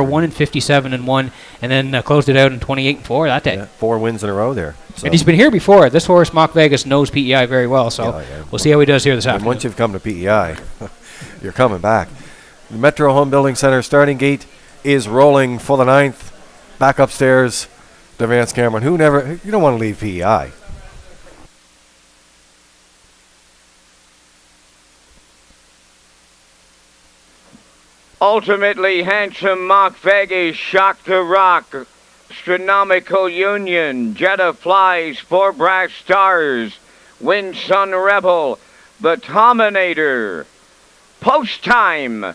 1-57-1, and then closed it out in 28-4 that day. Yeah, 4 wins in a row there. So. And he's been here before. This horse, Mock Vegas, knows PEI very well, so we'll see how he does here this afternoon. Once you've come to PEI, you're coming back. The Metro Home Building Center starting gate is rolling for the 9th. Back upstairs to Vance Cameron. You don't want to leave PEI. Ultimately Handsome, Mock Vegas, Shock the Rock, Astronomical Union, Jetta Flies, 4 Brass Stars, Wind Sun Rebel, The Dominator, Post Time.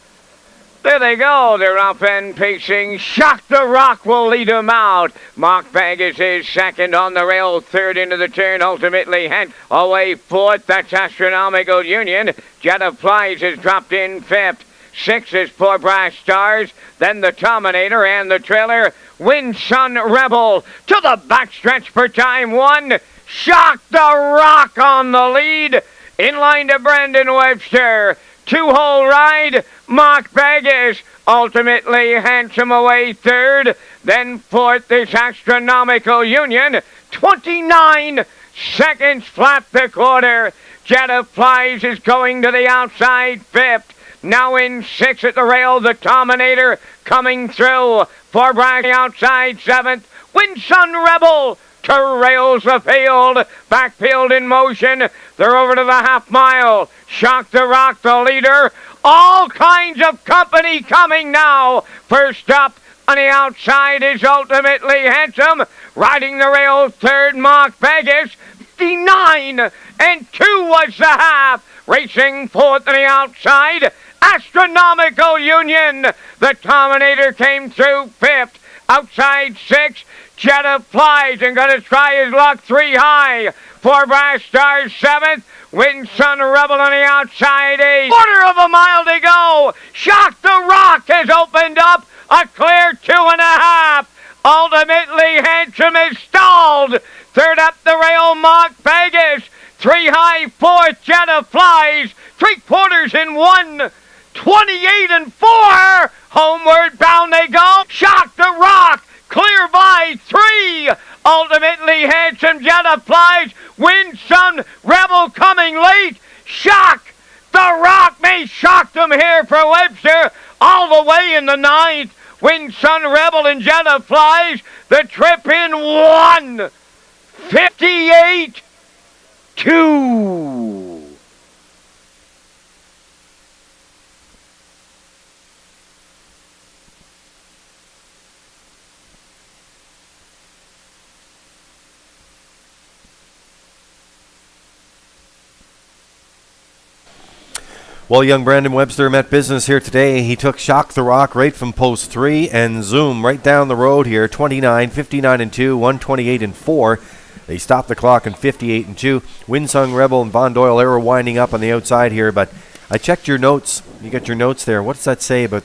There they go. They're up and pacing. Shock the Rock will lead them out. Mock Vegas is second on the rail, third into the turn. Ultimately Hand away fourth. That's Astronomical Union. Jetta Flies has dropped in fifth. 6 is 4 Brass Stars, then the Dominator and the trailer, Wind Sun Rebel to the backstretch for time 1. Shock the Rock on the lead, in line to Brandon Webster. 2-hole ride, Mock Vegas, ultimately Handsome away third, then fourth is Astronomical Union. 29 seconds flat the quarter. Jetta Flies is going to the outside fifth. Now in 6 at the rail, the Dominator coming through. 4 Brass outside 7th. Wind Sun Rebel to rails the field. Backfield in motion. They're over to the half mile. Shock the Rock, the leader. All kinds of company coming now. First up on the outside is Ultimately Handsome. Riding the rail third, Mock Vegas. 59 and 2 was the half. Racing fourth on the outside. Astronomical Union. The Dominator came through fifth. Outside 6. Jetta Flies and going to try his luck 3 high. 4 Brass Stars 7th. Wind Sun Rebel on the outside 8. Quarter of a mile to go. Shock the Rock has opened up a clear 2.5. Ultimately Handsome is stalled. Third up the rail, Mock Vegas. 3 high, 4th, Jetta Flies. 3/4 in 1. 28 and 4. Homeward bound they go. Shock the Rock. Clear by 3. Ultimately Handsome, Jetta Flies. Wind Sun Rebel coming late. Shock the Rock may shock them here for Webster. All the way in the 9th. Wind Sun Rebel and Jetta Flies. The trip in 1. 58-2. Well, young Brandon Webster met business here today. He took Shock the Rock right from post 3 and zoom right down the road here. 29, 59 and 2, 128 and 4. They stopped the clock in 58 and 2. Wind Sun Rebel and Von Doyle, they were winding up on the outside here, but I checked your notes. You got your notes there. What does that say about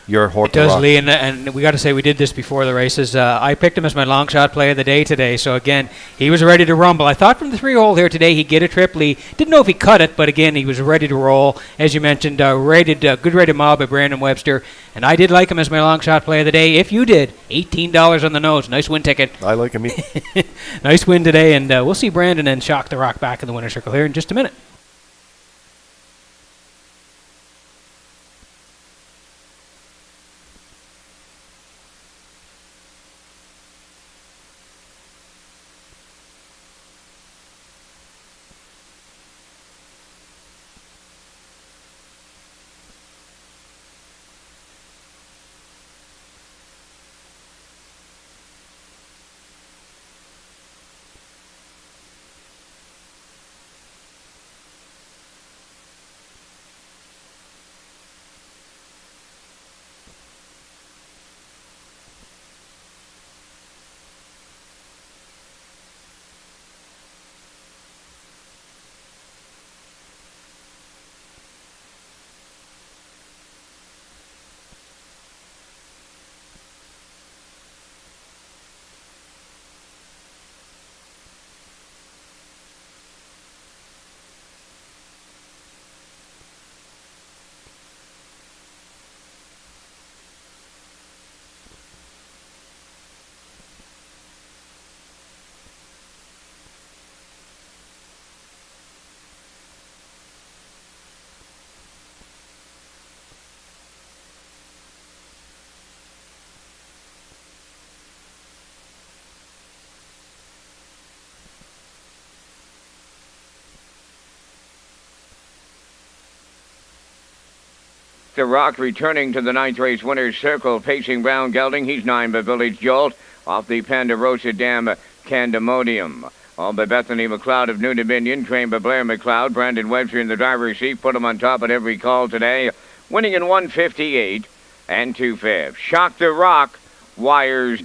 your horse? It does, Lee, and we got to say we did this before the races. I picked him as my long shot play of the day today, so again, he was ready to rumble. I thought from the 3-hole here today he'd get a trip. Lee didn't know if he cut it, but again, he was ready to roll. As you mentioned, good rated mob by Brandon Webster, and I did like him as my long shot play of the day. If you did, $18 on the nose. Nice win ticket. I like him. Nice win today, and we'll see Brandon and Shock the Rock back in the winner's circle here in just a minute. the Rock returning to the 9th race winner's circle, pacing Brown Gelding. He's 9 by Village Jolt off the Ponderosa Dam Candemonium. All by Bethany McLeod of New Dominion, trained by Blair McLeod. Brandon Webster in the driver's seat. Put him on top at every call today. Winning in 158 and 2/5. Shock the Rock wires